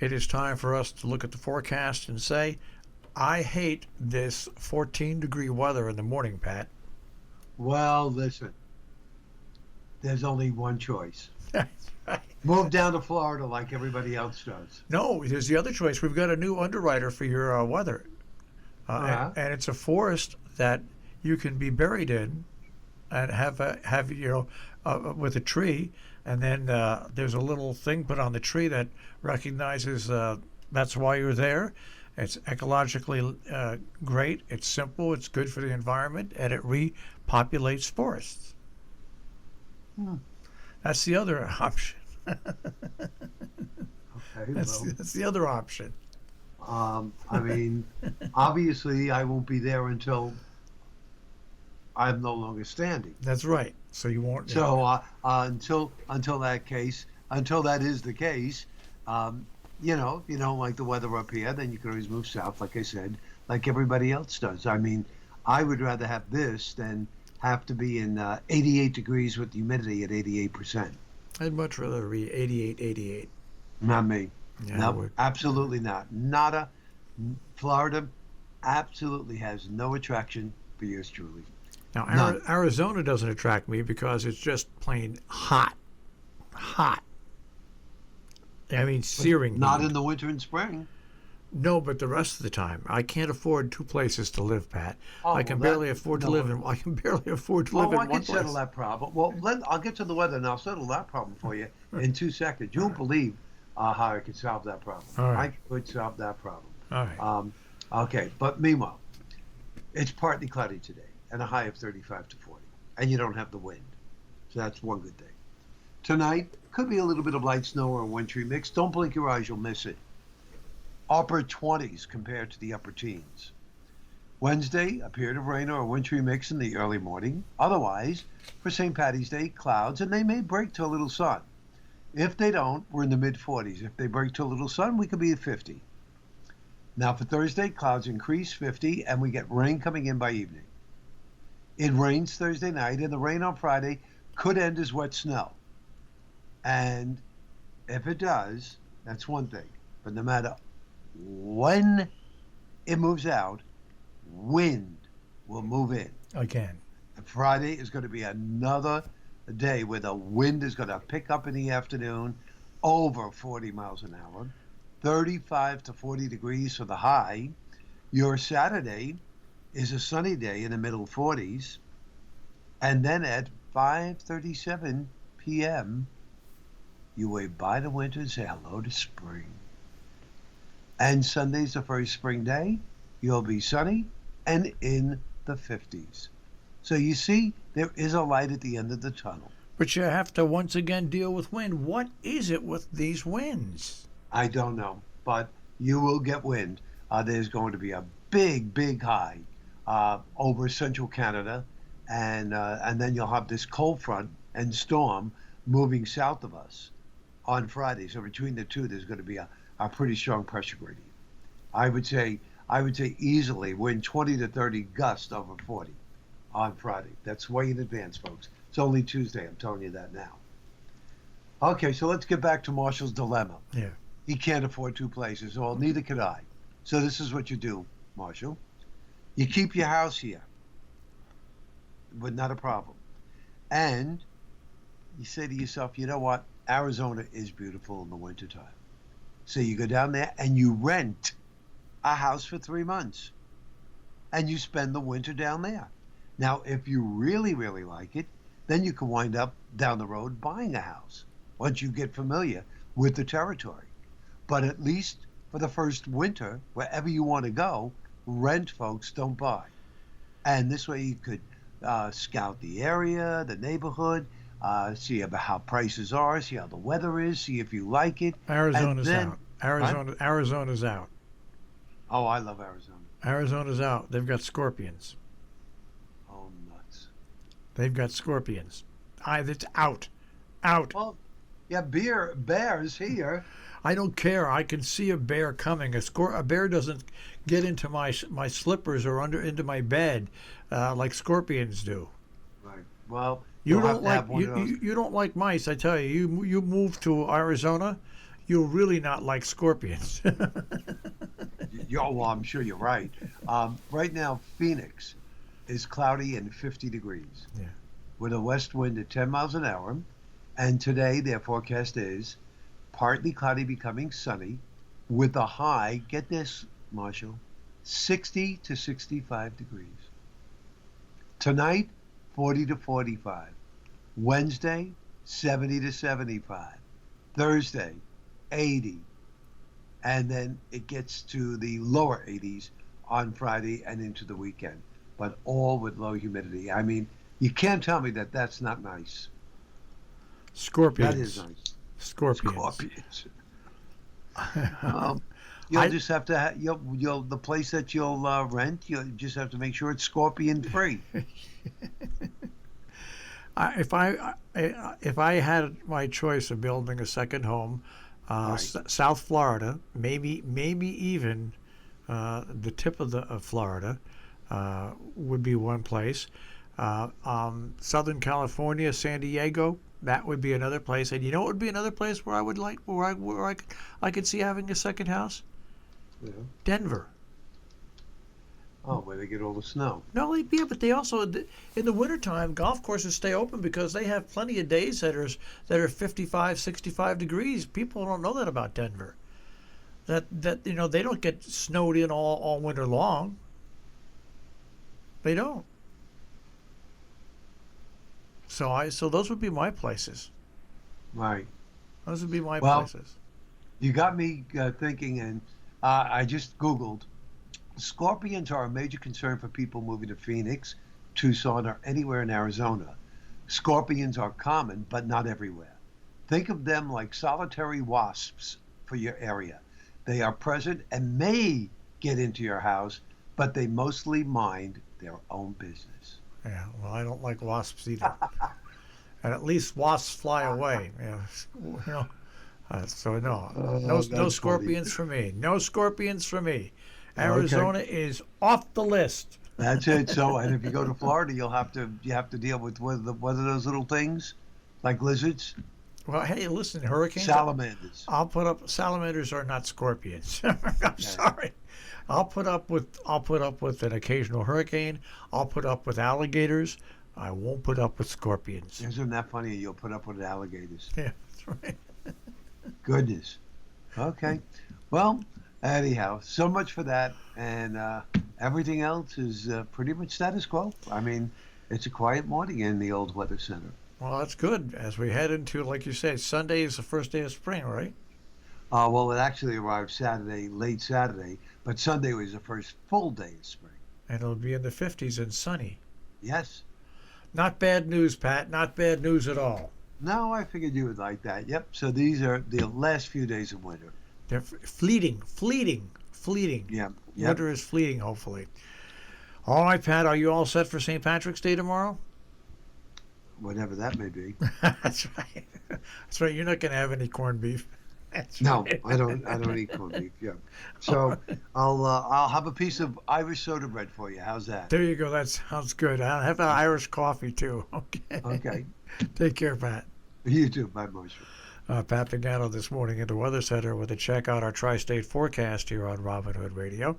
it is time for us to look at the forecast and say, I hate this 14-degree weather in the morning, Pat. Well, listen, there's only one choice. That's right. Move down to Florida like everybody else does. No, there's the other choice. We've got a new underwriter for your weather. And it's a forest that you can be buried in and have with a tree, and then there's a little thing put on the tree that recognizes that's why you're there. It's ecologically great. It's simple. It's good for the environment, and it repopulates forests. That's the other option. Okay, That's the other option. I mean, obviously, I won't be there until I'm no longer standing. That's right. So you won't. So until that is the case, if you don't like the weather up here, then you can always move south, like I said, like everybody else does. I mean, I would rather have this than have to be in 88 degrees with humidity at 88%. I'd much rather be 88. Not me. Yeah, no, absolutely not. Nada. Florida absolutely has no attraction for yours truly. Now, Arizona doesn't attract me because it's just plain hot. Hot. I mean, searing. Not heat. in the winter and spring. No, but the rest of the time, I can't afford two places to live, Pat. I can barely afford to live in one place. I can settle that problem. Well, I'll get to the weather and I'll settle that problem for you in 2 seconds. You won't believe how I could solve that problem. All right. I could solve that problem. All right. Okay, but meanwhile, it's partly cloudy today and a high of 35 to 40, and you don't have the wind. So that's one good thing. Tonight, could be a little bit of light snow or a wintry mix. Don't blink your eyes, you'll miss it. Upper 20s compared to the upper teens. Wednesday, a period of rain or a wintry mix in the early morning. Otherwise, for St. Paddy's Day, clouds, and they may break to a little sun. If they don't, we're in the mid-40s. If they break to a little sun, we could be at 50. Now for Thursday, clouds increase, 50, and we get rain coming in by evening. It rains Thursday night, and the rain on Friday could end as wet snow. And if it does, that's one thing. But no matter when it moves out, wind will move in. Again. And Friday is going to be another day where the wind is going to pick up in the afternoon over 40 miles an hour, 35 to 40 degrees for the high. Your Saturday is a sunny day in the middle 40s. And then at 5:37 p.m., you wave bye to winter and say hello to spring. And Sunday's the first spring day. You'll be sunny and in the 50s. So you see, there is a light at the end of the tunnel. But you have to once again deal with wind. What is it with these winds? I don't know, but you will get wind. There's going to be a big high over central Canada, and then you'll have this cold front and storm moving south of us on Friday. So between the two, there's going to be a pretty strong pressure gradient. I would say easily wind 20 to 30 gusts over 40 on Friday. That's way in advance, folks. It's only Tuesday. I'm telling you that now. Okay, so let's get back to Marshall's dilemma. Yeah. He can't afford two places. Well, neither could I. So this is what you do, Marshall. You keep your house here, but not a problem. And you say to yourself, you know what? Arizona is beautiful in the wintertime. So you go down there and you rent a house for 3 months. And you spend the winter down there. Now, if you really like it, then you can wind up down the road buying a house once you get familiar with the territory. But at least for the first winter, wherever you want to go, rent, folks, don't buy. And this way you could scout the area, the neighborhood, see about how prices are, see how the weather is, see if you like it. Arizona's out. Arizona's out. Oh, I love Arizona. Arizona's out. They've got scorpions. Oh, nuts. They've got scorpions. It's out. Out. Well, yeah, bears here. I don't care. I can see a bear coming. A bear doesn't get into my slippers or into my bed like scorpions do. Right. Well, you don't like mice. I tell you. You move to Arizona, you'll really not like scorpions. Well, I'm sure you're right. Right now, Phoenix is cloudy and 50 degrees Yeah. with a west wind at 10 miles an hour. And today, their forecast is partly cloudy, becoming sunny, with a high, get this, Marshall, 60 to 65 degrees. Tonight, 40 to 45. Wednesday, 70 to 75. Thursday, 80. And then it gets to the lower 80s on Friday and into the weekend, but all with low humidity. I mean, you can't tell me that that's not nice. Scorpions. That is nice. Scorpions. Scorpions. You'll just have to you'll the place that you'll rent. You'll just have to make sure it's scorpion free. If I had my choice of building a second home, Right. South Florida, maybe even the tip of Florida would be one place. Southern California, San Diego, that would be another place. And you know what would be another place where I would like where I could see having a second house? Yeah. Denver. Oh, where they get all the snow. No, yeah, but they also in the wintertime, golf courses stay open because they have plenty of days that are 55, 65 degrees. People don't know that about Denver. That they don't get snowed in all winter long. They don't. So those would be my places. Right. Those would be my Well, places. You got me thinking, and I just Googled. Scorpions are a major concern for people moving to Phoenix, Tucson, or anywhere in Arizona. Scorpions are common, but not everywhere. Think of them like solitary wasps for your area. They are present and may get into your house, but they mostly mind their own business. Yeah. Well, I don't like wasps either. And at least wasps fly away. So no scorpions for me. No scorpions for me. Arizona is off the list. That's it. So, and if you go to Florida, you have to deal with what are those little things, like lizards? Well, hey, listen, hurricanes. Salamanders. I'll put up. Salamanders are not scorpions. I'm sorry. I'll put up with an occasional hurricane. I'll put up with alligators. I won't put up with scorpions. Isn't that funny? You'll put up with alligators. Yeah, that's right. Goodness. Okay. Well, anyhow, so much for that, and everything else is pretty much status quo. I mean, it's a quiet morning in the old weather center. Well, that's good. As we head into, like you said, Sunday is the first day of spring, right? Well, it actually arrived Saturday, late Saturday, but Sunday was the first full day of spring. And it'll be in the 50s and sunny. Yes. Not bad news, Pat. Not bad news at all. No, I figured you would like that. Yep. So these are the last few days of winter. They're fleeting. Yeah. Yep. Winter is fleeting, hopefully. All right, Pat, are you all set for St. Patrick's Day tomorrow? Whatever that may be. That's right. That's right. You're not going to have any corned beef. That's No, right. I don't eat corned beef. Yeah. So I'll have a piece of Irish soda bread for you. How's that? There you go. That sounds good. I'll have an Irish coffee, too. Okay. Okay. Take care, Pat. You too. Bye, Marshall. Pat Pagano this morning at the Weather Center with a check out our tri-state forecast here on Robin Hood Radio.